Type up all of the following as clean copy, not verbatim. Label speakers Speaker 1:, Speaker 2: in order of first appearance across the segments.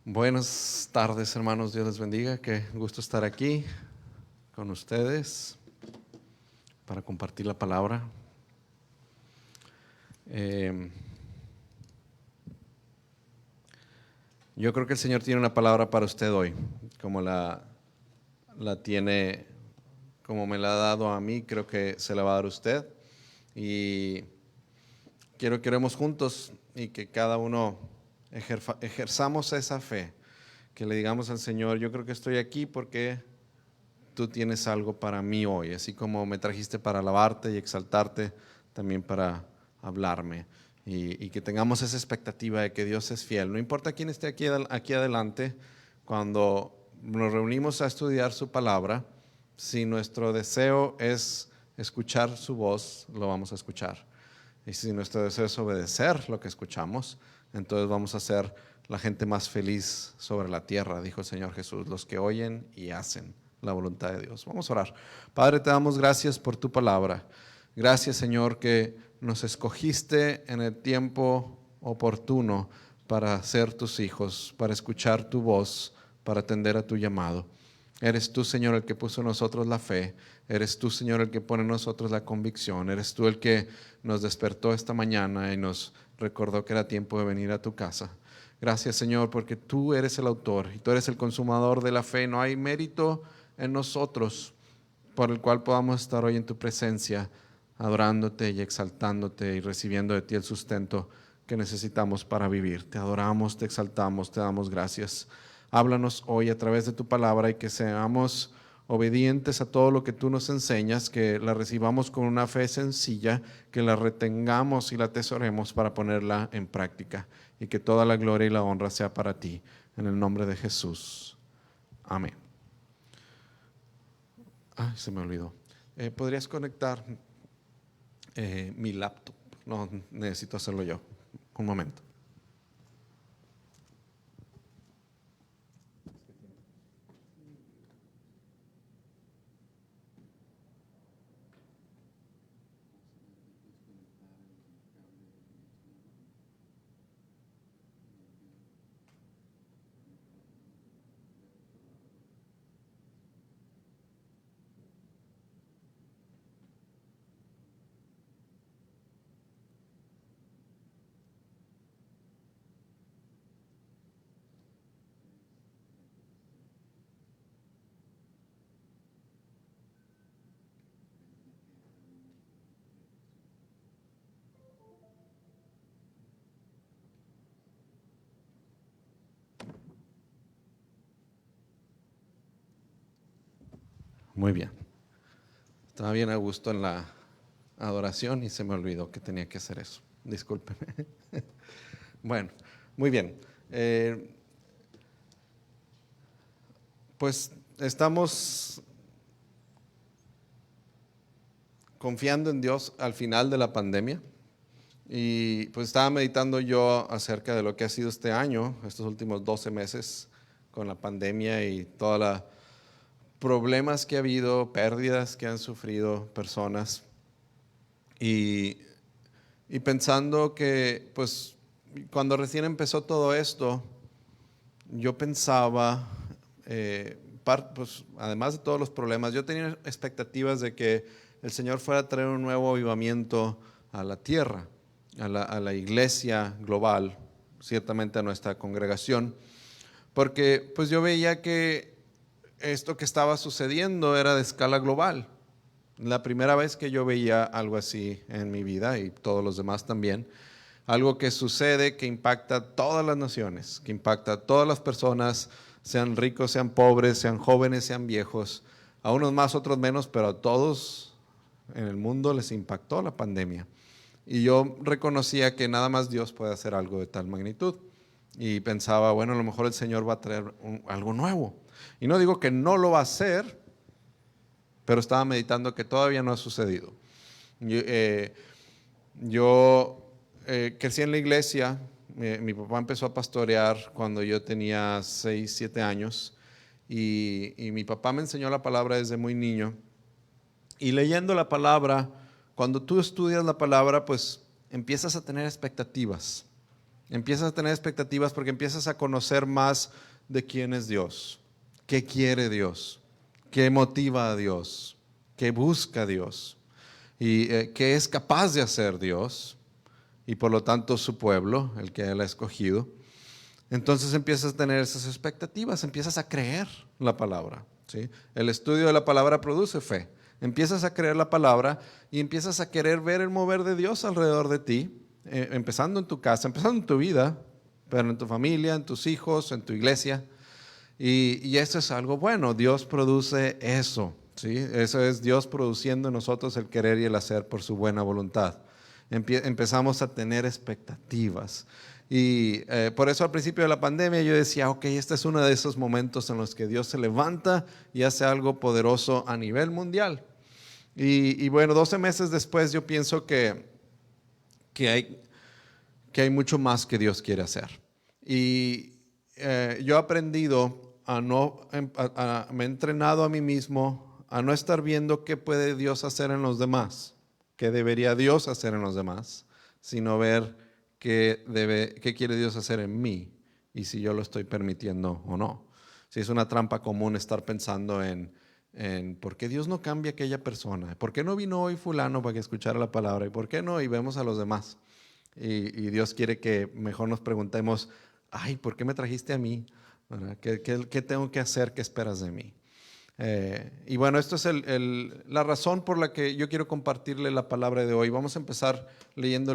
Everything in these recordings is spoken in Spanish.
Speaker 1: Buenas tardes, hermanos. Dios les bendiga. Qué gusto estar aquí con ustedes para compartir la palabra. Yo creo que el Señor tiene una palabra para usted hoy, como la tiene, como me la ha dado a mí, creo que se la va a dar a usted. Y quiero que oremos juntos y que cada uno ejerzamos esa fe, que le digamos al Señor: yo creo que estoy aquí porque tú tienes algo para mí hoy, así como me trajiste para alabarte y exaltarte, también para hablarme. Y que tengamos esa expectativa de que Dios es fiel. No importa quién esté aquí adelante, cuando nos reunimos a estudiar su palabra, si nuestro deseo es escuchar su voz, lo vamos a escuchar. Y si nuestro deseo es obedecer lo que escuchamos, entonces vamos a ser la gente más feliz sobre la tierra, dijo el Señor Jesús, los que oyen y hacen la voluntad de Dios. Vamos a orar. Padre, te damos gracias por tu palabra. Gracias, Señor, que nos escogiste en el tiempo oportuno para ser tus hijos, para escuchar tu voz, para atender a tu llamado. Eres tú, Señor, el que puso en nosotros la fe. Eres tú, Señor, el que pone en nosotros la convicción. Eres tú el que nos despertó esta mañana y nos recordó que era tiempo de venir a tu casa. Gracias, Señor, porque tú eres el autor y tú eres el consumador de la fe. No hay mérito en nosotros por el cual podamos estar hoy en tu presencia, adorándote y exaltándote y recibiendo de ti el sustento que necesitamos para vivir. Te adoramos, te exaltamos, te damos gracias. Háblanos hoy a través de tu palabra y que seamos obedientes a todo lo que tú nos enseñas, que la recibamos con una fe sencilla, que la retengamos y la atesoremos para ponerla en práctica, y que toda la gloria y la honra sea para ti. En el nombre de Jesús. Amén. Ay, se me olvidó. ¿Podrías conectar mi laptop? No, necesito hacerlo yo. Un momento. Muy bien. Estaba bien a gusto en la adoración y se me olvidó que tenía que hacer eso. Discúlpeme. Bueno, muy bien. Pues estamos confiando en Dios al final de la pandemia. Y pues estaba meditando yo acerca de lo que ha sido este año, estos últimos 12 meses con la pandemia y todos los problemas que ha habido, pérdidas que han sufrido personas. Y pensando que pues cuando recién empezó todo esto, yo pensaba, pues, además de todos los problemas, yo tenía expectativas de que el Señor fuera a traer un nuevo avivamiento a la tierra, a la iglesia global, ciertamente a nuestra congregación, porque pues yo veía que esto que estaba sucediendo era de escala global. La primera vez que yo veía algo así en mi vida, y todos los demás también, algo que sucede que impacta a todas las naciones, que impacta a todas las personas, sean ricos, sean pobres, sean jóvenes, sean viejos, a unos más, otros menos, pero a todos en el mundo les impactó la pandemia. Y yo reconocía que nada más Dios puede hacer algo de tal magnitud. Y pensaba, bueno, a lo mejor el Señor va a traer algo nuevo. Y no digo que no lo va a hacer, pero estaba meditando que todavía no ha sucedido. Yo crecí en la iglesia. Mi papá empezó a pastorear cuando yo tenía 6, 7 años, y mi papá me enseñó la palabra desde muy niño. Y leyendo la palabra, cuando tú estudias la palabra, pues empiezas a tener expectativas. Empiezas a tener expectativas porque empiezas a conocer más de quién es Dios, qué quiere Dios, qué motiva a Dios, qué busca Dios y qué es capaz de hacer Dios y por lo tanto su pueblo, el que Él ha escogido. Entonces empiezas a tener esas expectativas, empiezas a creer la palabra, ¿sí? El estudio de la palabra produce fe. Empiezas a creer la palabra y empiezas a querer ver el mover de Dios alrededor de ti, empezando en tu casa, empezando en tu vida, pero en tu familia, en tus hijos, en tu iglesia. Y eso es algo bueno, Dios produce eso, ¿sí? Eso es Dios produciendo en nosotros el querer y el hacer por su buena voluntad. Empezamos a tener expectativas. Y por eso al principio de la pandemia yo decía, ok, este es uno de esos momentos en los que Dios se levanta y hace algo poderoso a nivel mundial. Y bueno, 12 meses después yo pienso que hay mucho más que Dios quiere hacer. Y yo he aprendido me he entrenado a mí mismo a no estar viendo qué puede Dios hacer en los demás, qué debería Dios hacer en los demás, sino ver qué quiere Dios hacer en mí y si yo lo estoy permitiendo o no. Si es una trampa común estar pensando en por qué Dios no cambia a aquella persona, por qué no vino hoy fulano para que escuchara la palabra y por qué no, y vemos a los demás. Y Dios quiere que mejor nos preguntemos, ay, ¿por qué me trajiste a mí? ¿Qué tengo que hacer? ¿Qué esperas de mí? Y bueno, esto es la razón por la que yo quiero compartirle la palabra de hoy. Vamos a empezar leyendo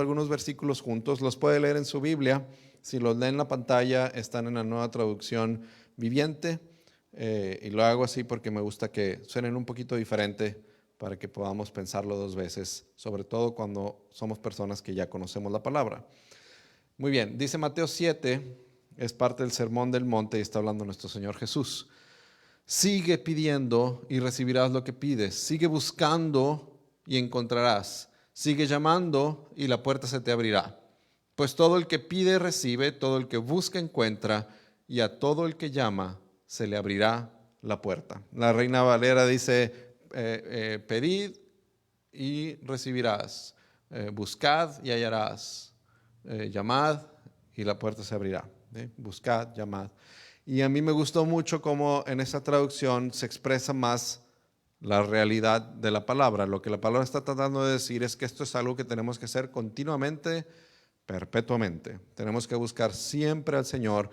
Speaker 1: algunos versículos juntos. Los puede leer en su Biblia. Si los leen en la pantalla, están en la Nueva Traducción Viviente. Y lo hago así porque me gusta que suenen un poquito diferente para que podamos pensarlo dos veces, sobre todo cuando somos personas que ya conocemos la palabra. Muy bien, dice Mateo 7, es parte del Sermón del Monte y está hablando nuestro Señor Jesús. Sigue pidiendo y recibirás lo que pides. Sigue buscando y encontrarás. Sigue llamando y la puerta se te abrirá. Pues todo el que pide recibe, todo el que busca encuentra, y a todo el que llama se le abrirá la puerta. La Reina Valera dice, pedid y recibirás, buscad y hallarás, llamad y la puerta se abrirá. Buscad, llamad. Y a mí me gustó mucho cómo en esa traducción se expresa más la realidad de la palabra. Lo que la palabra está tratando de decir es que esto es algo que tenemos que hacer continuamente, perpetuamente. Tenemos que buscar siempre al Señor.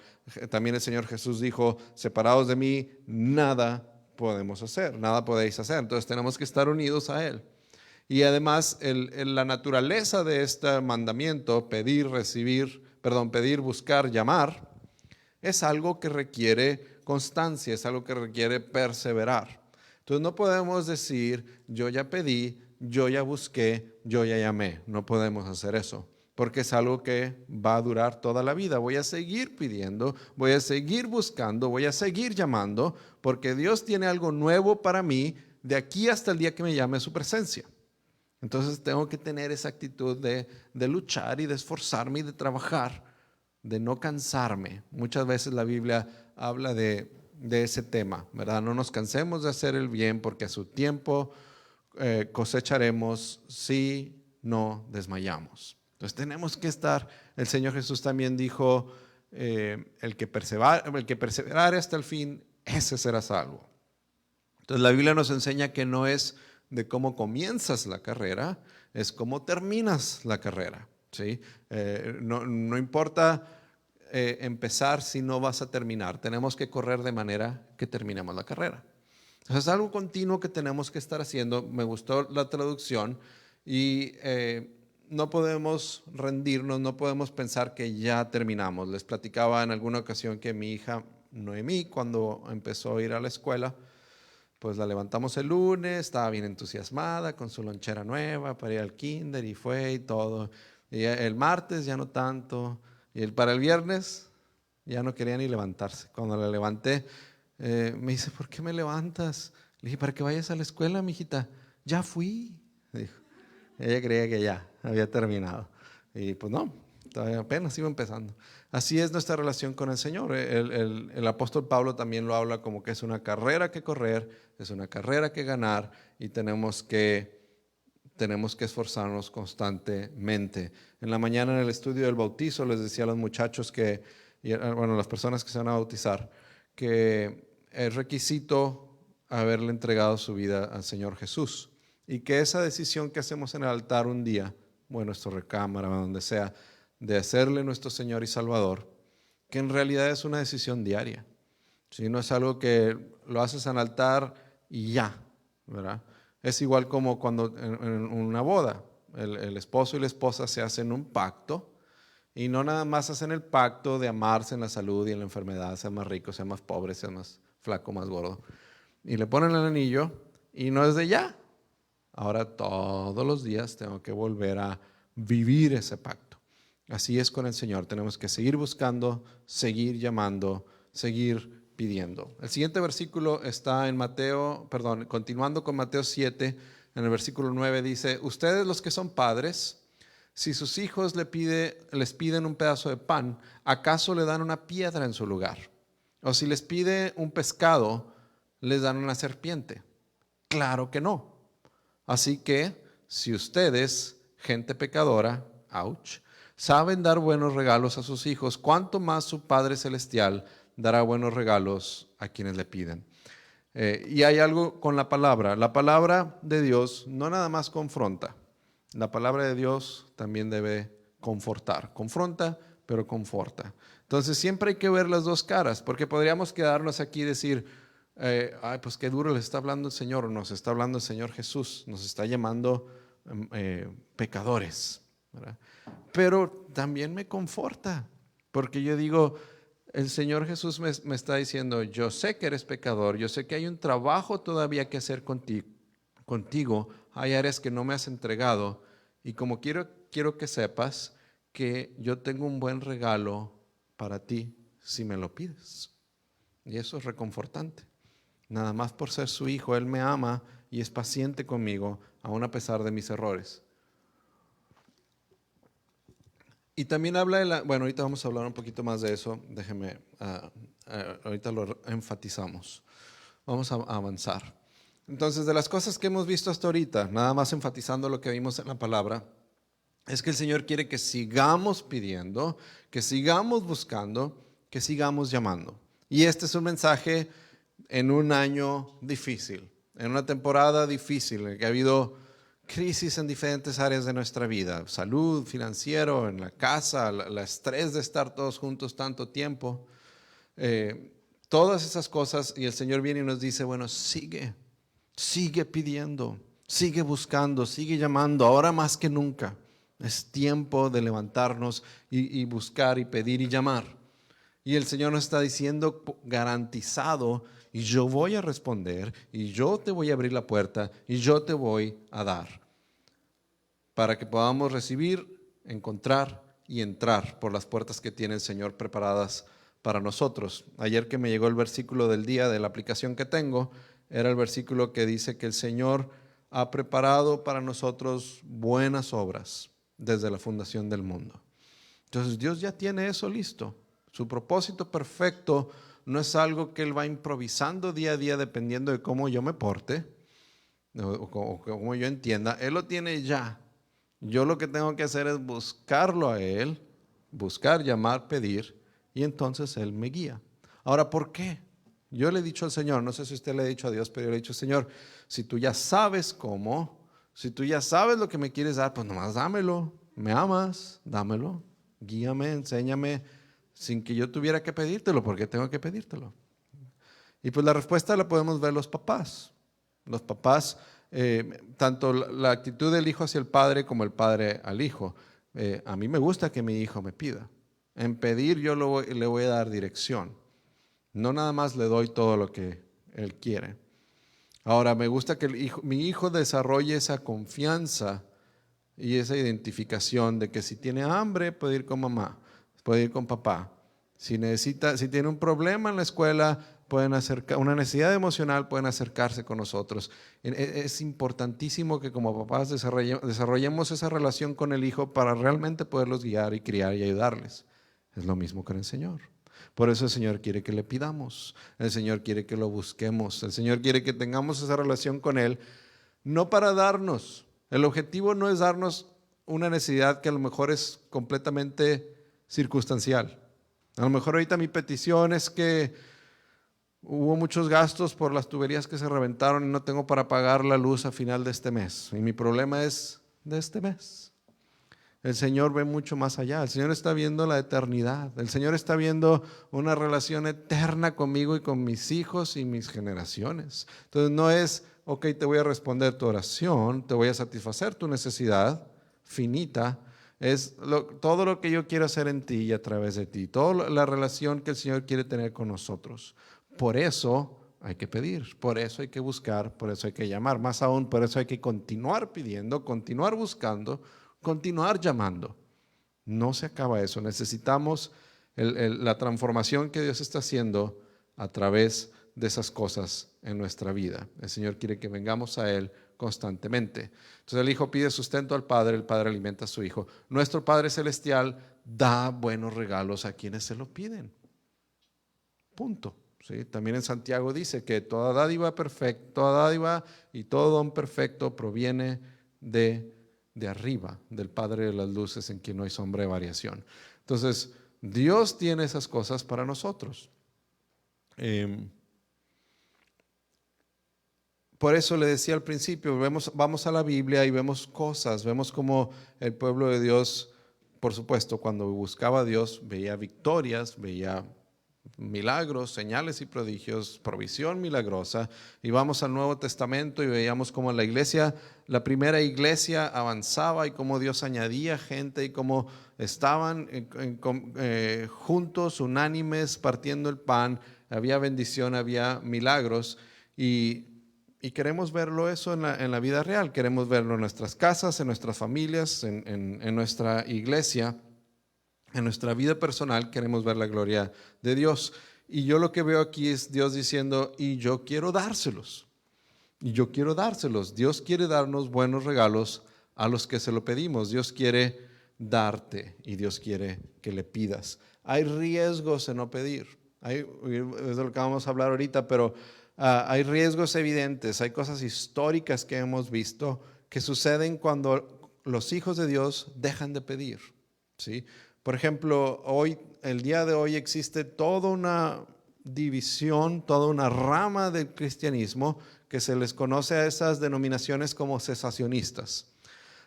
Speaker 1: También el Señor Jesús dijo, separados de mí, nada podemos hacer, nada podéis hacer. Entonces tenemos que estar unidos a Él. Y además la naturaleza de este mandamiento, pedir, buscar, llamar, es algo que requiere constancia, es algo que requiere perseverar. Entonces no podemos decir, yo ya pedí, yo ya busqué, yo ya llamé. No podemos hacer eso, porque es algo que va a durar toda la vida. Voy a seguir pidiendo, voy a seguir buscando, voy a seguir llamando, porque Dios tiene algo nuevo para mí de aquí hasta el día que me llame a su presencia. Entonces tengo que tener esa actitud de luchar y de esforzarme y de trabajar, de no cansarme. Muchas veces la Biblia habla de ese tema, ¿verdad? No nos cansemos de hacer el bien porque a su tiempo cosecharemos si no desmayamos. Entonces tenemos que estar, el Señor Jesús también dijo, el que perseverare hasta el fin, ese será salvo. Entonces la Biblia nos enseña que no es de cómo comienzas la carrera, es cómo terminas la carrera, ¿sí? No importa empezar si no vas a terminar, tenemos que correr de manera que terminemos la carrera. Entonces es algo continuo que tenemos que estar haciendo. Me gustó la traducción y no podemos rendirnos, no podemos pensar que ya terminamos. Les platicaba en alguna ocasión que mi hija Noemí, cuando empezó a ir a la escuela, pues la levantamos el lunes, estaba bien entusiasmada con su lonchera nueva para ir al kinder y fue y todo. Y el martes ya no tanto. Y para el viernes ya no quería ni levantarse. Cuando la levanté, me dice, ¿por qué me levantas? Le dije, para que vayas a la escuela, mijita. Ya fui, dijo. Ella creía que ya había terminado. Y pues no, todavía apenas iba empezando. Así es nuestra relación con el Señor. El apóstol Pablo también lo habla como que es una carrera que correr, es una carrera que ganar y tenemos que tenemos que esforzarnos constantemente. En la mañana en el estudio del bautizo les decía a los muchachos las personas que se van a bautizar, que es requisito haberle entregado su vida al Señor Jesús y que esa decisión que hacemos en el altar un día, o en nuestra recámara, o donde sea, de hacerle nuestro Señor y Salvador, que en realidad es una decisión diaria. Si no es algo que lo haces en el altar y ya, ¿verdad? Es igual como cuando en una boda, el esposo y la esposa se hacen un pacto y no nada más hacen el pacto de amarse en la salud y en la enfermedad, sea más rico, sea más pobre, sea más flaco, más gordo. Y le ponen el anillo y no es de ya. Ahora todos los días tengo que volver a vivir ese pacto. Así es con el Señor. Tenemos que seguir buscando, seguir llamando, seguir pidiendo. El siguiente versículo está en continuando con Mateo 7, en el versículo 9 dice: ustedes los que son padres, si sus hijos les piden un pedazo de pan, ¿acaso le dan una piedra en su lugar? O si les pide un pescado, ¿les dan una serpiente? Claro que no. Así que, si ustedes, gente pecadora, saben dar buenos regalos a sus hijos, ¿cuánto más su Padre Celestial dará buenos regalos a quienes le piden? Y hay algo con la palabra de Dios no nada más confronta, la palabra de Dios también debe confortar, confronta pero conforta. Entonces siempre hay que ver las dos caras, porque podríamos quedarnos aquí y decir, pues qué duro les está hablando el Señor, nos está hablando el Señor Jesús, nos está llamando pecadores, ¿verdad? Pero también me conforta, porque yo digo, el Señor Jesús me está diciendo, yo sé que eres pecador, yo sé que hay un trabajo todavía que hacer contigo, hay áreas que no me has entregado, y como quiero que sepas que yo tengo un buen regalo para ti si me lo pides. Y eso es reconfortante. Nada más por ser su hijo, Él me ama y es paciente conmigo, aun a pesar de mis errores. Y también habla bueno, ahorita vamos a hablar un poquito más de eso, déjeme, ahorita lo enfatizamos. Vamos a avanzar. Entonces, de las cosas que hemos visto hasta ahorita, nada más enfatizando lo que vimos en la palabra, es que el Señor quiere que sigamos pidiendo, que sigamos buscando, que sigamos llamando. Y este es un mensaje en un año difícil, en una temporada difícil, en la que ha habido crisis en diferentes áreas de nuestra vida, salud, financiero, en la casa, el estrés de estar todos juntos tanto tiempo, todas esas cosas, y el Señor viene y nos dice, bueno, sigue pidiendo, sigue buscando, sigue llamando, ahora más que nunca. Es tiempo de levantarnos y buscar y pedir y llamar. Y el Señor nos está diciendo garantizado, y yo voy a responder, y yo te voy a abrir la puerta, y yo te voy a dar, para que podamos recibir, encontrar y entrar por las puertas que tiene el Señor preparadas para nosotros. Ayer que me llegó el versículo del día de la aplicación que tengo, era el versículo que dice que el Señor ha preparado para nosotros buenas obras desde la fundación del mundo. Entonces Dios ya tiene eso listo. Su propósito perfecto no es algo que Él va improvisando día a día dependiendo de cómo yo me porte o cómo yo entienda. Él lo tiene ya. Yo lo que tengo que hacer es buscarlo a Él, buscar, llamar, pedir, y entonces Él me guía. Ahora, ¿por qué? Yo le he dicho al Señor, no sé si usted le ha dicho a Dios, pero yo le he dicho, Señor, si tú ya sabes cómo, si tú ya sabes lo que me quieres dar, pues nomás dámelo. Me amas, dámelo. Guíame, enséñame, sin que yo tuviera que pedírtelo, porque tengo que pedírtelo. Y pues la respuesta la podemos ver los papás. Los papás, tanto la actitud del hijo hacia el padre como el padre al hijo. A mí me gusta que mi hijo me pida. En pedir yo le voy a dar dirección. No nada más le doy todo lo que él quiere. Ahora, me gusta que mi hijo desarrolle esa confianza y esa identificación de que si tiene hambre puede ir con mamá, puede ir con papá. Si tiene un problema en la escuela, una necesidad emocional, pueden acercarse con nosotros. Es importantísimo que como papás desarrollemos esa relación con el hijo para realmente poderlos guiar y criar y ayudarles. Es lo mismo con el Señor. Por eso el Señor quiere que le pidamos, el Señor quiere que lo busquemos, el Señor quiere que tengamos esa relación con Él, no para darnos, El objetivo no es darnos una necesidad que a lo mejor es completamente circunstancial. A lo mejor ahorita mi petición es que hubo muchos gastos por las tuberías que se reventaron y no tengo para pagar la luz a final de este mes. Y mi problema es de este mes. El Señor ve mucho más allá. El Señor está viendo la eternidad. El Señor está viendo una relación eterna conmigo y con mis hijos y mis generaciones. Entonces no es, ok, te voy a responder tu oración, te voy a satisfacer tu necesidad finita. Es todo lo que yo quiero hacer en ti y a través de ti. Toda la relación que el Señor quiere tener con nosotros. Por eso hay que pedir, por eso hay que buscar, por eso hay que llamar. Más aún, por eso hay que continuar pidiendo, continuar buscando, continuar llamando. No se acaba eso. Necesitamos la transformación que Dios está haciendo a través de esas cosas en nuestra vida. El Señor quiere que vengamos a Él constantemente. Entonces el Hijo pide sustento al Padre, el Padre alimenta a su Hijo. Nuestro Padre Celestial da buenos regalos a quienes se lo piden. Punto. ¿Sí? También en Santiago dice que toda dádiva perfecta, toda dádiva y todo don perfecto proviene de arriba, del Padre de las luces, en quien no hay sombra de variación. Entonces, Dios tiene esas cosas para nosotros. Por eso le decía al principio, vamos a la Biblia y vemos cosas, vemos como el pueblo de Dios, por supuesto, cuando buscaba a Dios, veía victorias, veía milagros, señales y prodigios, provisión milagrosa. Y vamos al Nuevo Testamento y veíamos cómo la iglesia, la primera iglesia avanzaba y cómo Dios añadía gente y cómo estaban juntos, unánimes, partiendo el pan. Había bendición, había milagros y queremos verlo eso en la vida real. Queremos verlo en nuestras casas, en nuestras familias, en nuestra iglesia. En nuestra vida personal queremos ver la gloria de Dios. Y yo lo que veo aquí es Dios diciendo, y yo quiero dárselos. Y yo quiero dárselos. Dios quiere darnos buenos regalos a los que se lo pedimos. Dios quiere darte y Dios quiere que le pidas. Hay riesgos en no pedir. Es de lo que vamos a hablar ahorita, pero hay riesgos evidentes. Hay cosas históricas que hemos visto que suceden cuando los hijos de Dios dejan de pedir. ¿Sí? Por ejemplo, el día de hoy existe toda una división, toda una rama del cristianismo que se les conoce a esas denominaciones como cesacionistas.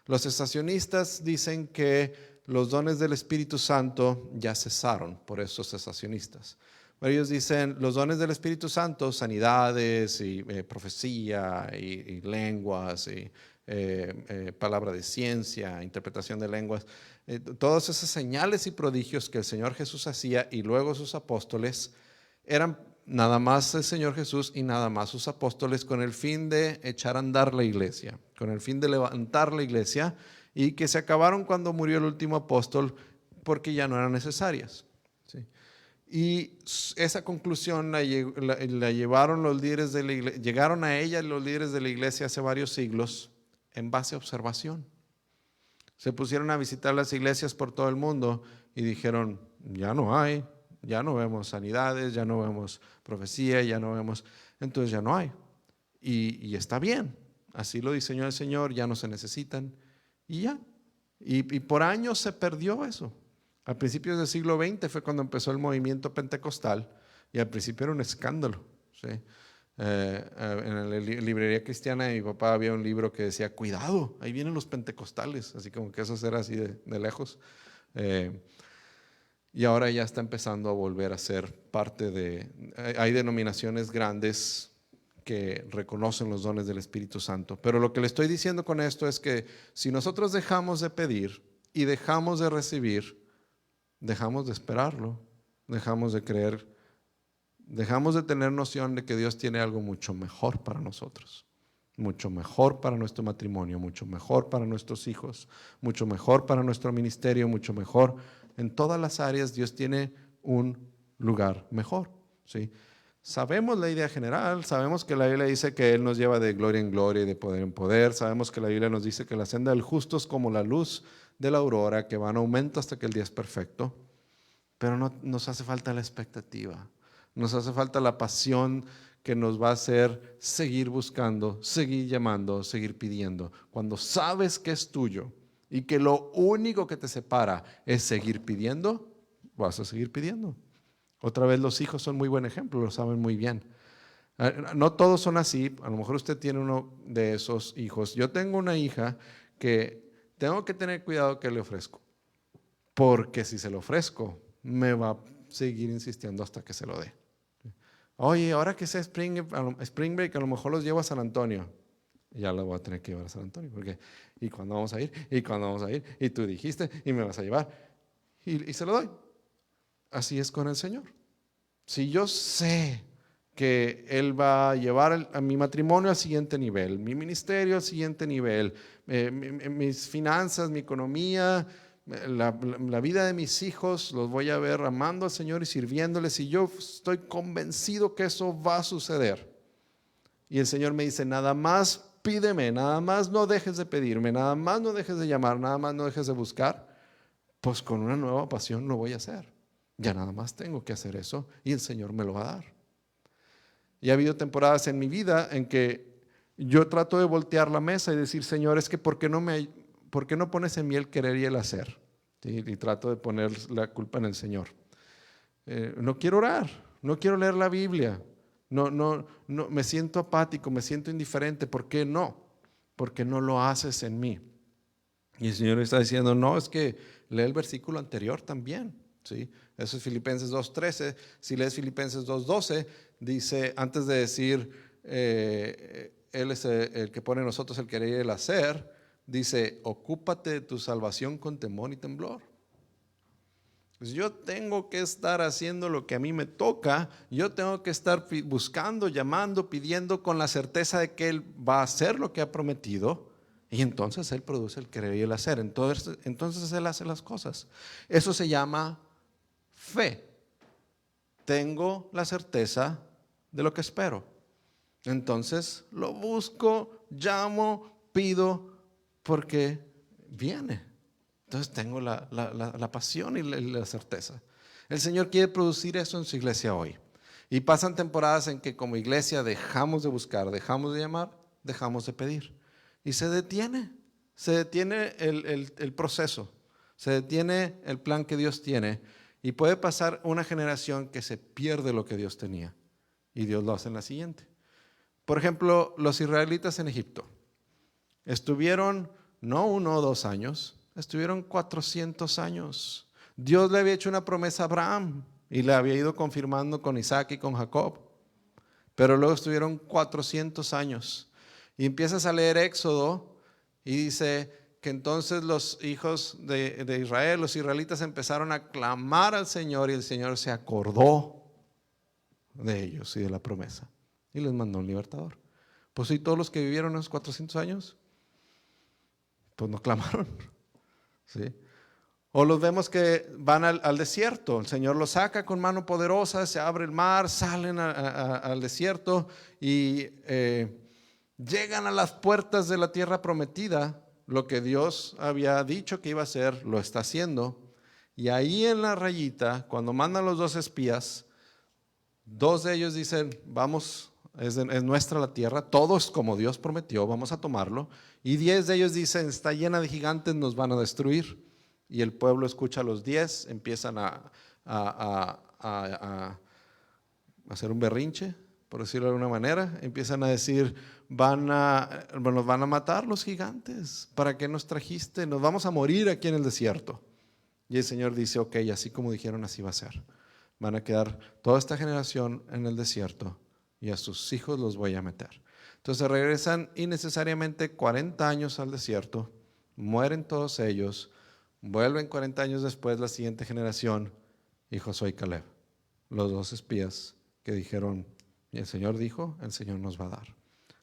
Speaker 1: Los cesacionistas dicen que los dones del Espíritu Santo ya cesaron, por eso cesacionistas. Pero ellos dicen los dones del Espíritu Santo, sanidades y profecía y lenguas y palabra de ciencia, interpretación de lenguas, todas esas señales y prodigios que el Señor Jesús hacía y luego sus apóstoles eran nada más el Señor Jesús y nada más sus apóstoles con el fin de echar a andar la iglesia, con el fin de levantar la iglesia y que se acabaron cuando murió el último apóstol porque ya no eran necesarias. ¿Sí? Y esa conclusión la llevaron los líderes de la iglesia, llegaron a ella los líderes de la iglesia hace varios siglos en base a observación. Se pusieron a visitar las iglesias por todo el mundo y dijeron, ya no hay, ya no vemos sanidades, ya no vemos profecía, ya no vemos, entonces ya no hay. Y está bien, así lo diseñó el Señor, ya no se necesitan y ya. Y por años se perdió eso. A principios del siglo XX fue cuando empezó el movimiento pentecostal y al principio era un escándalo. ¿Sí? En la librería cristiana de mi papá había un libro que decía, cuidado, ahí vienen los pentecostales, así como que eso era así de lejos. Y ahora ya está empezando a volver a ser parte hay denominaciones grandes que reconocen los dones del Espíritu Santo. Pero lo que le estoy diciendo con esto es que si nosotros dejamos de pedir y dejamos de recibir, dejamos de esperarlo, dejamos de creer, dejamos de tener noción de que Dios tiene algo mucho mejor para nosotros, mucho mejor para nuestro matrimonio, mucho mejor para nuestros hijos, mucho mejor para nuestro ministerio, mucho mejor. En todas las áreas Dios tiene un lugar mejor. ¿Sí? Sabemos la idea general, sabemos que la Biblia dice que Él nos lleva de gloria en gloria y de poder en poder, sabemos que la Biblia nos dice que la senda del justo es como la luz de la aurora que va en aumento hasta que el día es perfecto, pero no nos hace falta la expectativa. Nos hace falta la pasión que nos va a hacer seguir buscando, seguir llamando, seguir pidiendo. Cuando sabes que es tuyo y que lo único que te separa es seguir pidiendo, vas a seguir pidiendo. Otra vez, los hijos son muy buen ejemplo, lo saben muy bien. No todos son así, a lo mejor usted tiene uno de esos hijos. Yo tengo una hija que tengo que tener cuidado que le ofrezco, porque si se lo ofrezco, me va a seguir insistiendo hasta que se lo dé. Oye, ahora que sea Spring Break, a lo mejor los llevo a San Antonio. Ya los voy a tener que llevar a San Antonio, porque ¿y cuándo vamos a ir? ¿Y cuándo vamos a ir? Y tú dijiste, y me vas a llevar. Y se lo doy. Así es con el Señor. Si yo sé que Él va a llevar a mi matrimonio al siguiente nivel, mi ministerio al siguiente nivel, mis finanzas, mi economía, la vida de mis hijos, los voy a ver amando al Señor y sirviéndoles, y yo estoy convencido que eso va a suceder. Y el Señor me dice, nada más pídeme, nada más no dejes de pedirme, nada más no dejes de llamar, nada más no dejes de buscar, pues con una nueva pasión lo voy a hacer. Ya nada más tengo que hacer eso y el Señor me lo va a dar. Y ha habido temporadas en mi vida en que yo trato de voltear la mesa y decir, Señor, es que ¿por qué no pones en mí el querer y el hacer? ¿Sí? Y trato de poner la culpa en el Señor. No quiero orar, no quiero leer la Biblia, no, me siento apático, me siento indiferente. ¿Por qué no? Porque no lo haces en mí. Y el Señor está diciendo, no, es que lee el versículo anterior también. ¿Sí? Eso es Filipenses 2:13. Si lees Filipenses 2:12, dice, antes de decir, Él es el que pone en nosotros el querer y el hacer, dice, ocúpate de tu salvación con temor y temblor. Pues yo tengo que estar haciendo lo que a mí me toca, yo tengo que estar buscando, llamando, pidiendo con la certeza de que Él va a hacer lo que ha prometido, y entonces Él produce el querer y el hacer. Entonces Él hace las cosas. Eso se llama fe. Tengo la certeza de lo que espero. Entonces lo busco, llamo, pido, porque viene. Entonces tengo la pasión y la certeza. El Señor quiere producir eso en su iglesia hoy. Y pasan temporadas en que como iglesia dejamos de buscar, dejamos de llamar, dejamos de pedir. Y se detiene el proceso, se detiene el plan que Dios tiene. Y puede pasar una generación que se pierde lo que Dios tenía. Y Dios lo hace en la siguiente. Por ejemplo, los israelitas en Egipto estuvieron no 1 o 2 años, estuvieron 400 años. Dios le había hecho una promesa a Abraham y le había ido confirmando con Isaac y con Jacob. Pero luego estuvieron 400 años. Y empiezas a leer Éxodo y dice que entonces los hijos de Israel, los israelitas, empezaron a clamar al Señor y el Señor se acordó de ellos y de la promesa y les mandó un libertador. Pues sí, todos los que vivieron esos 400 años, pues no clamaron. ¿Sí? O los vemos que van al desierto, el Señor los saca con mano poderosa, se abre el mar, salen al desierto y llegan a las puertas de la tierra prometida. Lo que Dios había dicho que iba a hacer, lo está haciendo. Y ahí en la rayita, cuando mandan los 2 espías, 2 de ellos dicen, vamos, es nuestra la tierra, todo es como Dios prometió, vamos a tomarlo. Y 10 de ellos dicen, está llena de gigantes, nos van a destruir. Y el pueblo escucha a los 10, empiezan a hacer un berrinche, por decirlo de alguna manera. Empiezan a decir, nos van a matar los gigantes. ¿Para qué nos trajiste? Nos vamos a morir aquí en el desierto. Y el Señor dice, ok, así como dijeron, así va a ser. Van a quedar toda esta generación en el desierto y a sus hijos los voy a meter. Entonces regresan innecesariamente 40 años al desierto, mueren todos ellos, vuelven 40 años después la siguiente generación y Josué y Caleb, los 2 espías que dijeron, y el Señor dijo, el Señor nos va a dar.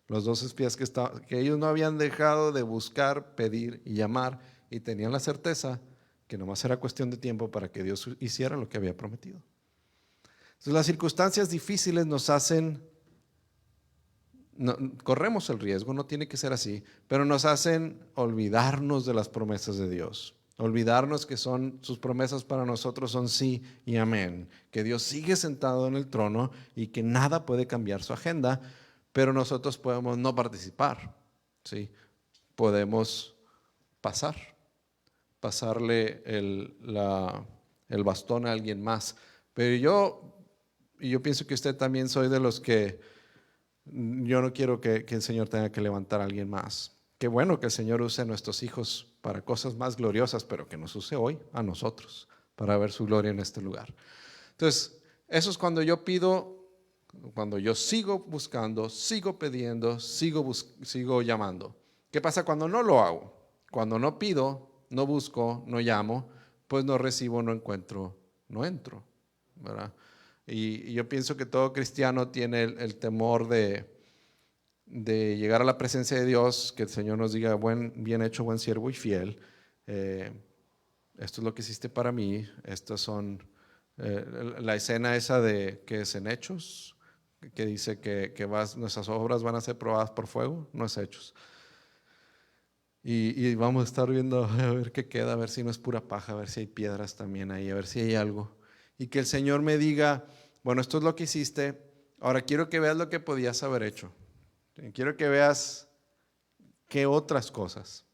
Speaker 1: Los 2 espías que ellos no habían dejado de buscar, pedir y llamar y tenían la certeza que nomás era cuestión de tiempo para que Dios hiciera lo que había prometido. Entonces las circunstancias difíciles nos hacen, corremos el riesgo, no tiene que ser así, pero nos hacen olvidarnos de las promesas de Dios. Olvidarnos que sus promesas para nosotros son sí y amén. Que Dios sigue sentado en el trono y que nada puede cambiar su agenda, pero nosotros podemos no participar, ¿sí? Podemos pasarle el bastón a alguien más. Pero yo pienso que usted también soy de los que yo no quiero que el Señor tenga que levantar a alguien más. Qué bueno que el Señor use a nuestros hijos para cosas más gloriosas, pero que nos use hoy a nosotros para ver su gloria en este lugar. Entonces, eso es cuando yo pido, cuando yo sigo buscando, sigo pidiendo, sigo llamando. ¿Qué pasa cuando no lo hago? Cuando no pido, no busco, no llamo, pues no recibo, no encuentro, no entro, ¿verdad? Y yo pienso que todo cristiano tiene el temor de llegar a la presencia de Dios, que el Señor nos diga, bien hecho, buen siervo y fiel. Esto es lo que hiciste para mí. Estas son la escena esa de que es en Hechos, que dice que nuestras obras van a ser probadas por fuego, no es Hechos. Y vamos a estar viendo a ver qué queda, a ver si no es pura paja, a ver si hay piedras también ahí, a ver si hay algo. Y que el Señor me diga, bueno, esto es lo que hiciste, ahora quiero que veas lo que podías haber hecho. Quiero que veas qué otras cosas.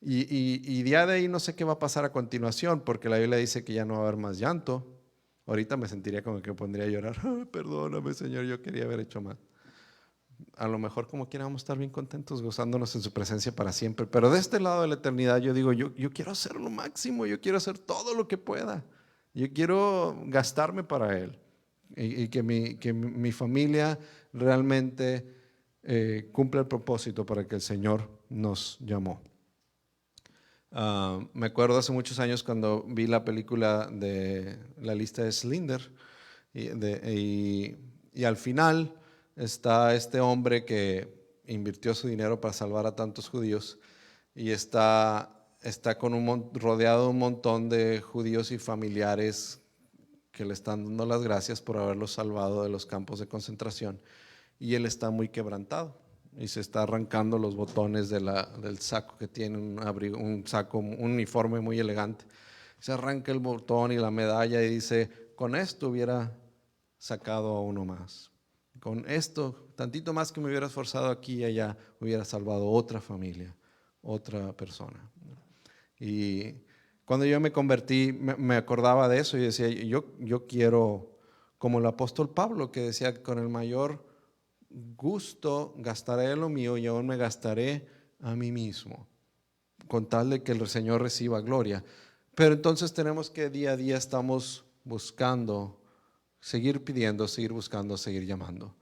Speaker 1: Y día de ahí no sé qué va a pasar a continuación, porque la Biblia dice que ya no va a haber más llanto. Ahorita me sentiría como que pondría a llorar. Perdóname, Señor, yo quería haber hecho más. A lo mejor como quiera vamos a estar bien contentos, gozándonos en su presencia para siempre. Pero de este lado de la eternidad yo digo, yo quiero hacer lo máximo, yo quiero hacer todo lo que pueda. Yo quiero gastarme para Él. Y que mi familia realmente cumpla el propósito para que el Señor nos llamó. Me acuerdo hace muchos años cuando vi la película de La lista de Schindler y al final está este hombre que invirtió su dinero para salvar a tantos judíos y está rodeado de un montón de judíos y familiares que le están dando las gracias por haberlos salvado de los campos de concentración y él está muy quebrantado y se está arrancando los botones del saco que tiene, un saco, un uniforme muy elegante. Se arranca el botón y la medalla y dice, con esto hubiera sacado a uno más. Con esto, tantito más que me hubiera esforzado aquí y allá, hubiera salvado otra familia, otra persona. Y cuando yo me convertí, me acordaba de eso y decía, yo quiero, como el apóstol Pablo, que decía, con el mayor gusto gastaré lo mío y aún me gastaré a mí mismo, con tal de que el Señor reciba gloria. Pero entonces tenemos que día a día estamos buscando, seguir pidiendo, seguir buscando, seguir llamando.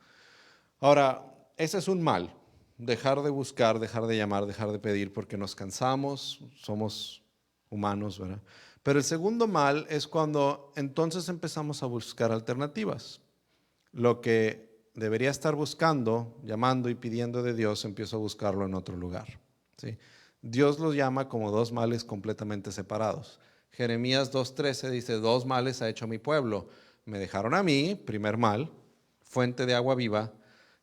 Speaker 1: Ahora, ese es un mal, dejar de buscar, dejar de llamar, dejar de pedir, porque nos cansamos, somos humanos, ¿verdad? Pero el segundo mal es cuando entonces empezamos a buscar alternativas. Lo que debería estar buscando, llamando y pidiendo de Dios, empiezo a buscarlo en otro lugar, ¿sí? Dios los llama como dos males completamente separados. Jeremías 2:13 dice, dos males ha hecho mi pueblo. Me dejaron a mí, primer mal, fuente de agua viva,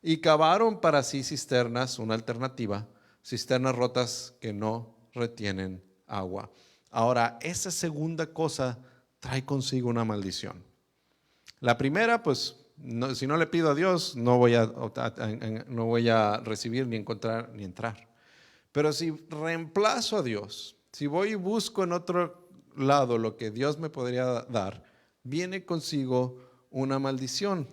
Speaker 1: y cavaron para sí cisternas, una alternativa, cisternas rotas que no retienen agua. Ahora, esa segunda cosa trae consigo una maldición. La primera, pues, si no le pido a Dios, no voy a recibir, ni encontrar, ni entrar. Pero si reemplazo a Dios, si voy y busco en otro lado lo que Dios me podría dar, viene consigo una maldición.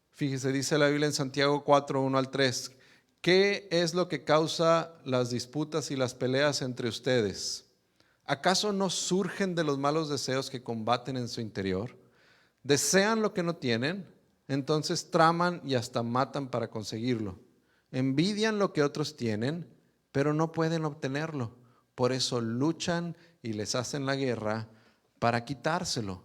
Speaker 1: Fíjese, dice la Biblia en Santiago 4:1-3, ¿qué es lo que causa las disputas y las peleas entre ustedes? ¿Acaso no surgen de los malos deseos que combaten en su interior? Desean lo que no tienen, entonces traman y hasta matan para conseguirlo. Envidian lo que otros tienen, pero no pueden obtenerlo. Por eso luchan y les hacen la guerra para quitárselo.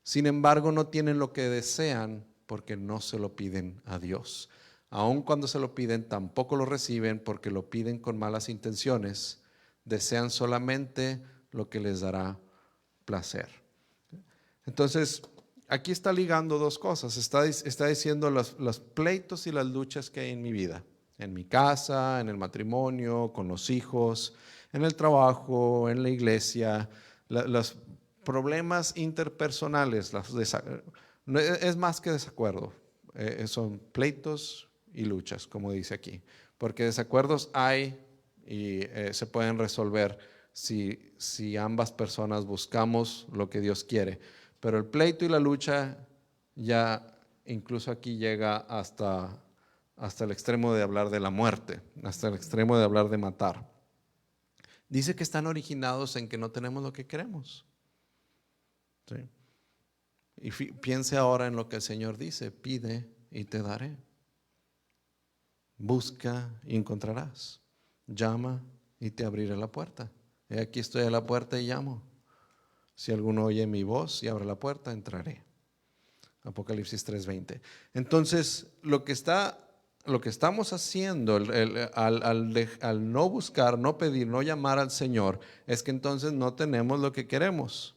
Speaker 1: Sin embargo, no tienen lo que desean porque no se lo piden a Dios. Aun cuando se lo piden, tampoco lo reciben porque lo piden con malas intenciones. Desean solamente lo que les dará placer. Entonces, aquí está ligando dos cosas. Está diciendo los pleitos y las luchas que hay en mi vida. en mi casa, en el matrimonio, con los hijos, en el trabajo, en la iglesia, los problemas interpersonales, no es más que desacuerdo, son pleitos y luchas, como dice aquí, porque desacuerdos hay y se pueden resolver si ambas personas buscamos lo que Dios quiere, pero el pleito y la lucha ya incluso aquí llega hasta el extremo de hablar de la muerte, hasta el extremo de hablar de matar. Dice que están originados en que no tenemos lo que queremos. ¿Sí? Y piense ahora en lo que el Señor dice: pide y te daré. Busca y encontrarás. Llama y te abriré la puerta. He aquí estoy a la puerta y llamo. Si alguno oye mi voz y abre la puerta, entraré. Apocalipsis 3:20. Entonces, lo que estamos haciendo al no buscar, no pedir, no llamar al Señor, es que entonces no tenemos lo que queremos.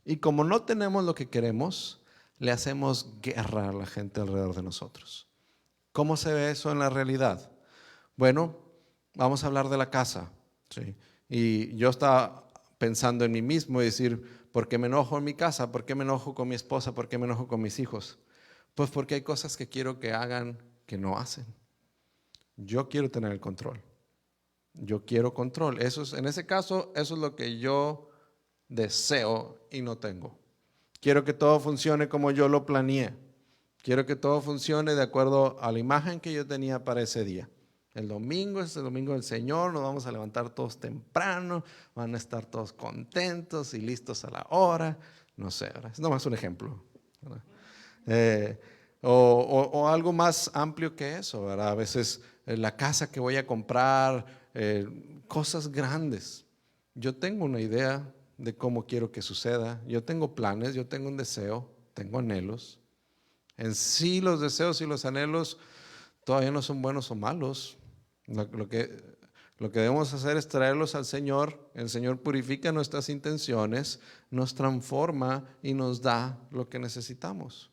Speaker 1: Y como no tenemos lo que queremos, le hacemos guerra a la gente alrededor de nosotros. ¿Cómo se ve eso en la realidad? Bueno, vamos a hablar de la casa. ¿Sí? Y yo estaba pensando en mí mismo y decir: ¿por qué me enojo en mi casa? ¿Por qué me enojo con mi esposa? ¿Por qué me enojo con mis hijos? Pues porque hay cosas que quiero que hagan que no hacen. Yo quiero tener el control. Yo quiero control. En ese caso, eso es lo que yo deseo y no tengo. Quiero que todo funcione como yo lo planeé. Quiero que todo funcione de acuerdo a la imagen que yo tenía para ese día. El domingo es el domingo del Señor, nos vamos a levantar todos temprano, van a estar todos contentos y listos a la hora. No sé, es nomás un ejemplo. O algo más amplio que eso, ¿verdad? A veces la casa que voy a comprar, cosas grandes. Yo tengo una idea de cómo quiero que suceda. Yo tengo planes, yo tengo un deseo, tengo anhelos. En sí, los deseos y los anhelos todavía no son buenos o malos. Lo que debemos hacer es traerlos al Señor. El Señor purifica nuestras intenciones, nos transforma y nos da lo que necesitamos.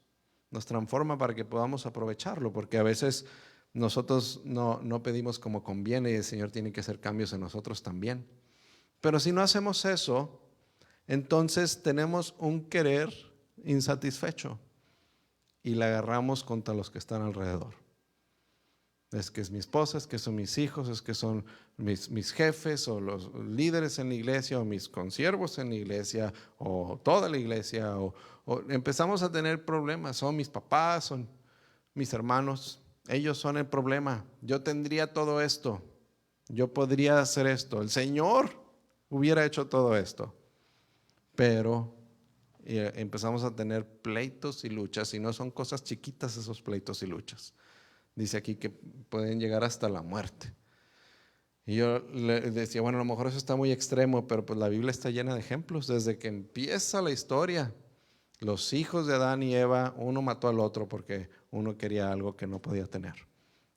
Speaker 1: Nos transforma para que podamos aprovecharlo, porque a veces nosotros no pedimos como conviene y el Señor tiene que hacer cambios en nosotros también. Pero si no hacemos eso, entonces tenemos un querer insatisfecho y la agarramos contra los que están alrededor. Es que es mi esposa, es que son mis hijos, es que son mis jefes o los líderes en la iglesia o mis consiervos en la iglesia o toda la iglesia o empezamos a tener problemas. Son mis papás, son mis hermanos, ellos son el problema. Yo tendría todo esto, yo podría hacer esto, el Señor hubiera hecho todo esto, pero empezamos a tener pleitos y luchas, y no son cosas chiquitas esos pleitos y luchas. Dice aquí que pueden llegar hasta la muerte. Y yo le decía, bueno, a lo mejor eso está muy extremo, pero pues la Biblia está llena de ejemplos. Desde que empieza la historia, los hijos de Adán y Eva, uno mató al otro porque uno quería algo que no podía tener.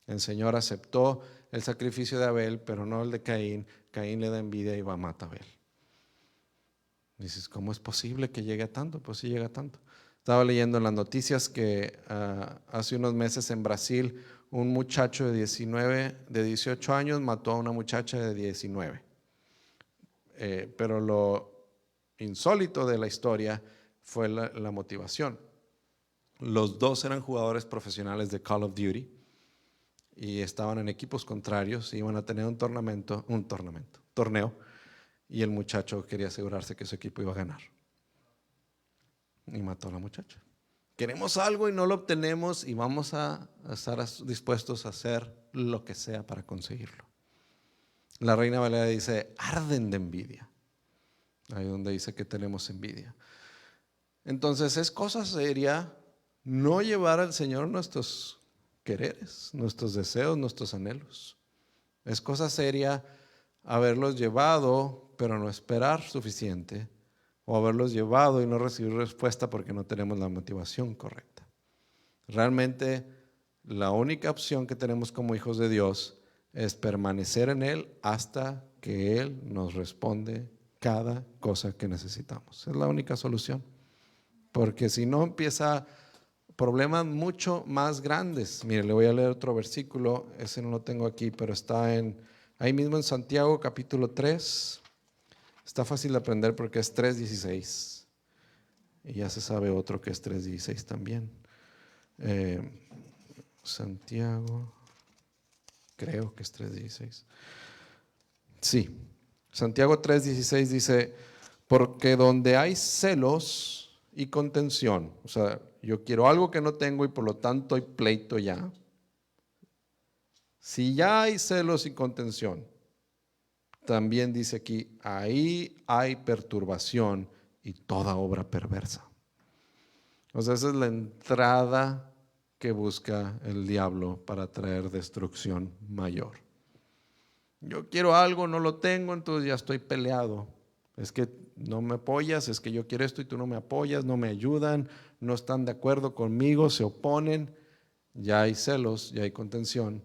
Speaker 1: El Señor aceptó el sacrificio de Abel, pero no el de Caín. Caín le da envidia y va a matar a Abel. Dices, ¿cómo es posible que llegue a tanto? Pues sí llega a tanto. Estaba leyendo en las noticias que hace unos meses en Brasil un muchacho de 18 años mató a una muchacha de 19. Pero lo insólito de la historia fue la motivación. Los dos eran jugadores profesionales de Call of Duty y estaban en equipos contrarios, iban a tener un torneo, y el muchacho quería asegurarse que su equipo iba a ganar. Y mató a la muchacha. Queremos algo y no lo obtenemos y vamos a estar dispuestos a hacer lo que sea para conseguirlo. La Reina Valera dice, arden de envidia. Ahí donde dice que tenemos envidia. Entonces es cosa seria no llevar al Señor nuestros quereres, nuestros deseos, nuestros anhelos. Es cosa seria haberlos llevado, pero no esperar suficiente, o haberlos llevado y no recibir respuesta porque no tenemos la motivación correcta. Realmente la única opción que tenemos como hijos de Dios es permanecer en Él hasta que Él nos responde cada cosa que necesitamos. Es la única solución. Porque si no empieza, problemas mucho más grandes. Mire, le voy a leer otro versículo, ese no lo tengo aquí, pero está ahí mismo en Santiago capítulo 3. Está fácil de aprender porque es 3:16. Y ya se sabe otro que es 3:16 también. Santiago, creo que es 3:16. Sí, Santiago 3:16 dice, porque donde hay celos y contención, o sea, yo quiero algo que no tengo y por lo tanto hay pleito ya. Si ya hay celos y contención, también dice aquí, ahí hay perturbación y toda obra perversa. O sea, esa es la entrada que busca el diablo para traer destrucción mayor. Yo quiero algo, no lo tengo, entonces ya estoy peleado. Es que no me apoyas, es que yo quiero esto y tú no me apoyas, no me ayudan, no están de acuerdo conmigo, se oponen. Ya hay celos, ya hay contención,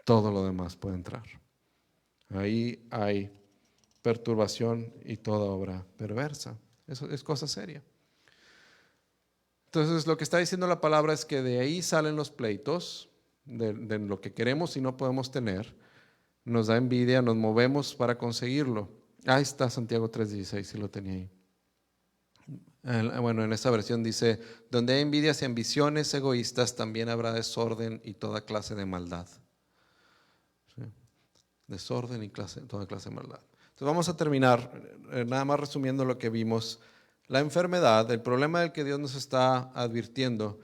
Speaker 1: todo lo demás puede entrar. Ahí hay perturbación y toda obra perversa. Eso es cosa seria. Entonces lo que está diciendo la palabra es que de ahí salen los pleitos, de lo que queremos y no podemos tener. Nos da envidia, nos movemos para conseguirlo. Ahí está Santiago 3:16, si lo tenía ahí. Bueno, en esta versión dice, donde hay envidias y ambiciones egoístas, también habrá desorden y toda clase de maldad. ¿Sí? Desorden y toda clase de maldad. Entonces vamos a terminar, nada más resumiendo lo que vimos. La enfermedad, el problema del que Dios nos está advirtiendo,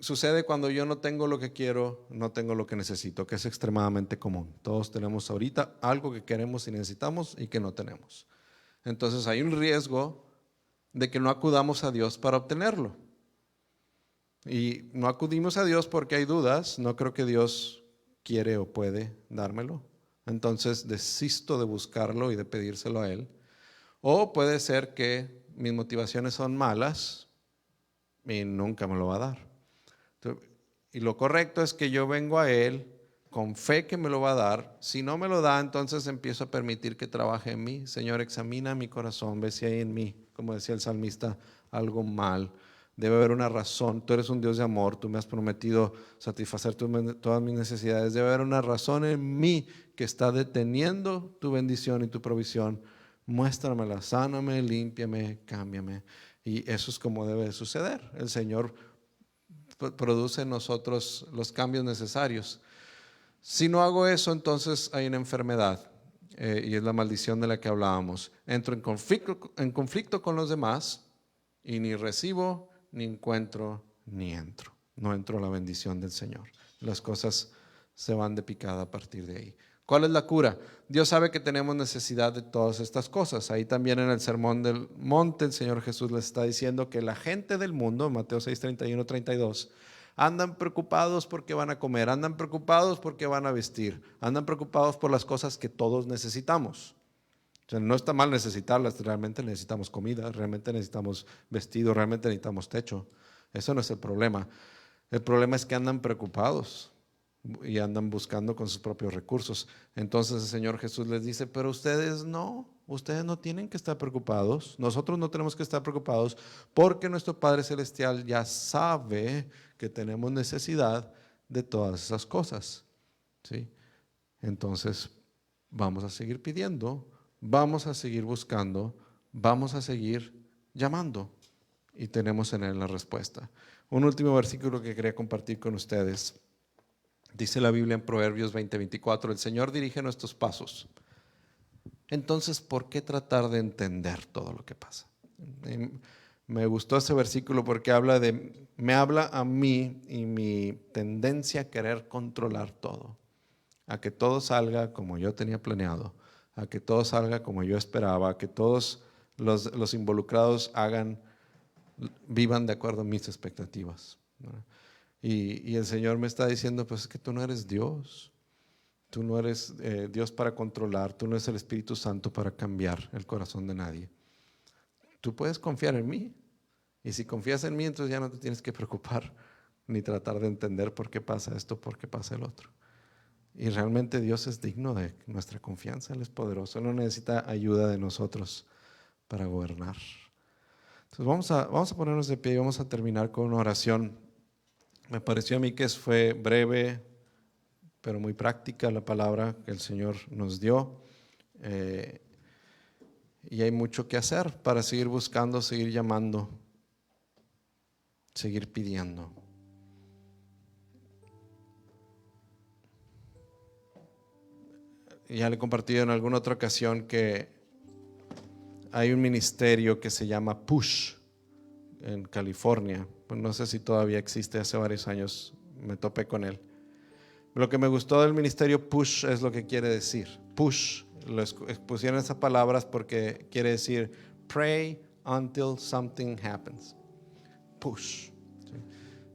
Speaker 1: sucede cuando yo no tengo lo que quiero, no tengo lo que necesito, que es extremadamente común. Todos tenemos ahorita algo que queremos y necesitamos y que no tenemos. Entonces hay un riesgo de que no acudamos a Dios para obtenerlo. Y no acudimos a Dios porque hay dudas, no creo que Dios quiere o puede dármelo. Entonces desisto de buscarlo y de pedírselo a Él. O puede ser que mis motivaciones son malas y nunca me lo va a dar. Y lo correcto es que yo vengo a Él con fe que me lo va a dar. Si no me lo da, entonces empiezo a permitir que trabaje en mí. Señor, examina mi corazón, ve si hay en mí, como decía el salmista, algo mal. Debe haber una razón. Tú eres un Dios de amor, tú me has prometido satisfacer todas mis necesidades. Debe haber una razón en mí que está deteniendo tu bendición y tu provisión. Muéstramela, sáname, límpiame, cámbiame. Y eso es como debe de suceder. El Señor produce en nosotros los cambios necesarios. Si no hago eso, entonces hay una enfermedad y es la maldición de la que hablábamos. Entro en conflicto con los demás y ni recibo, ni encuentro, ni entro. No entro a la bendición del Señor. Las cosas se van de picada a partir de ahí. ¿Cuál es la cura? Dios sabe que tenemos necesidad de todas estas cosas. Ahí también en el Sermón del Monte el Señor Jesús les está diciendo que la gente del mundo, Mateo 6, 31, 32, andan preocupados porque van a comer, andan preocupados porque van a vestir, andan preocupados por las cosas que todos necesitamos. O sea, no está mal necesitarlas, realmente necesitamos comida, realmente necesitamos vestido, realmente necesitamos techo. Eso no es el problema. El problema es que andan preocupados y andan buscando con sus propios recursos. Entonces el Señor Jesús les dice, pero ustedes no tienen que estar preocupados, nosotros no tenemos que estar preocupados porque nuestro Padre Celestial ya sabe que tenemos necesidad de todas esas cosas. ¿Sí? Entonces vamos a seguir pidiendo, vamos a seguir buscando, vamos a seguir llamando y tenemos en Él la respuesta. Un último versículo que quería compartir con ustedes. Dice la Biblia en Proverbios 20:24, el Señor dirige nuestros pasos. Entonces, ¿por qué tratar de entender todo lo que pasa? Me gustó ese versículo porque me habla a mí y mi tendencia a querer controlar todo, a que todo salga como yo tenía planeado, a que todo salga como yo esperaba, a que todos los involucrados vivan de acuerdo a mis expectativas, ¿no? Y el Señor me está diciendo, pues es que tú no eres Dios, tú no eres Dios para controlar, tú no eres el Espíritu Santo para cambiar el corazón de nadie. Tú puedes confiar en mí, y si confías en mí, entonces ya no te tienes que preocupar ni tratar de entender por qué pasa esto, por qué pasa el otro. Y realmente Dios es digno de nuestra confianza, Él es poderoso, Él no necesita ayuda de nosotros para gobernar. Entonces vamos a ponernos de pie y vamos a terminar con una oración. Me pareció a mí que fue breve, pero muy práctica la palabra que el Señor nos dio. Y hay mucho que hacer para seguir buscando, seguir llamando, seguir pidiendo. Ya le he compartido en alguna otra ocasión que hay un ministerio que se llama Push en California. No sé si todavía existe, hace varios años me topé con él. Lo que me gustó del ministerio Push es lo que quiere decir. Push, pusieron esas palabras porque quiere decir pray until something happens. Push. ¿Sí?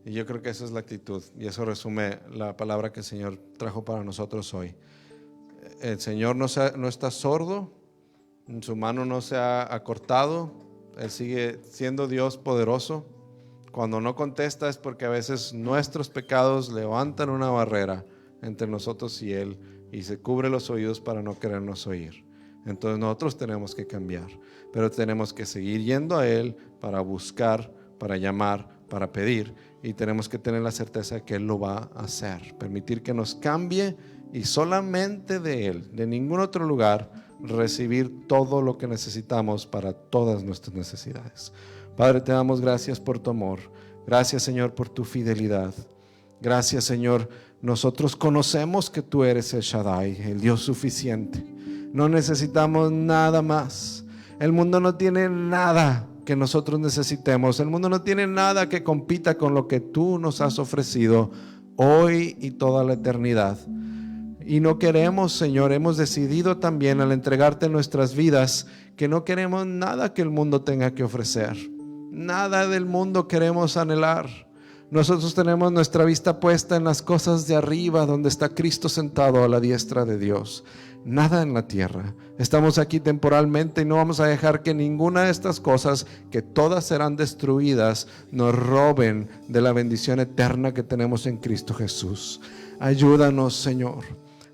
Speaker 1: Y yo creo que esa es la actitud y eso resume la palabra que el Señor trajo para nosotros hoy. El Señor no está sordo, su mano no se ha acortado, Él sigue siendo Dios poderoso. Cuando no contesta es porque a veces nuestros pecados levantan una barrera entre nosotros y Él y se cubre los oídos para no querernos oír. Entonces nosotros tenemos que cambiar, pero tenemos que seguir yendo a Él para buscar, para llamar, para pedir, y tenemos que tener la certeza de que Él lo va a hacer, permitir que nos cambie y solamente de Él, de ningún otro lugar, recibir todo lo que necesitamos para todas nuestras necesidades. Padre, te damos gracias por tu amor. Gracias, Señor, por tu fidelidad. Gracias, Señor. Nosotros conocemos que tú eres el Shaddai, el Dios suficiente. No necesitamos nada más. El mundo no tiene nada que nosotros necesitemos. El mundo no tiene nada que compita con lo que tú nos has ofrecido hoy y toda la eternidad. Y no queremos, Señor, hemos decidido también al entregarte nuestras vidas que no queremos nada que el mundo tenga que ofrecer. Nada del mundo queremos anhelar. Nosotros tenemos nuestra vista puesta en las cosas de arriba, donde está Cristo sentado a la diestra de Dios. Nada en la tierra. Estamos aquí temporalmente y no vamos a dejar que ninguna de estas cosas, que todas serán destruidas, nos roben de la bendición eterna que tenemos en Cristo Jesús. Ayúdanos, Señor.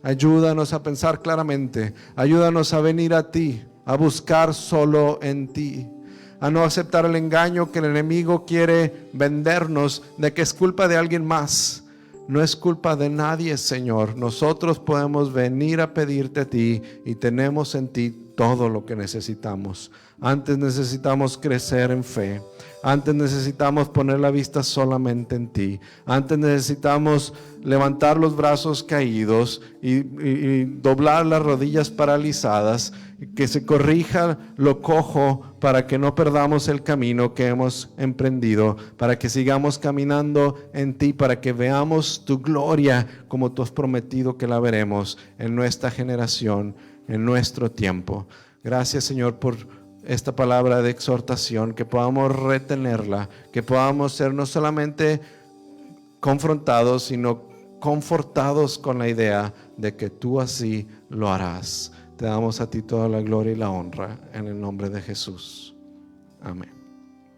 Speaker 1: Ayúdanos a pensar claramente. Ayúdanos a venir a ti, a buscar solo en ti, a no aceptar el engaño que el enemigo quiere vendernos de que es culpa de alguien más. No es culpa de nadie, Señor. Nosotros podemos venir a pedirte a ti y tenemos en ti todo lo que necesitamos. Antes necesitamos crecer en fe. Antes necesitamos poner la vista solamente en ti. Antes necesitamos levantar los brazos caídos y doblar las rodillas paralizadas. Que se corrija lo cojo para que no perdamos el camino que hemos emprendido, para que sigamos caminando en ti, para que veamos tu gloria como tú has prometido que la veremos en nuestra generación, en nuestro tiempo. Gracias, Señor, por esta palabra de exhortación, que podamos retenerla, que podamos ser no solamente confrontados, sino confortados con la idea de que tú así lo harás. Te damos a ti toda la gloria y la honra en el nombre de Jesús. Amén.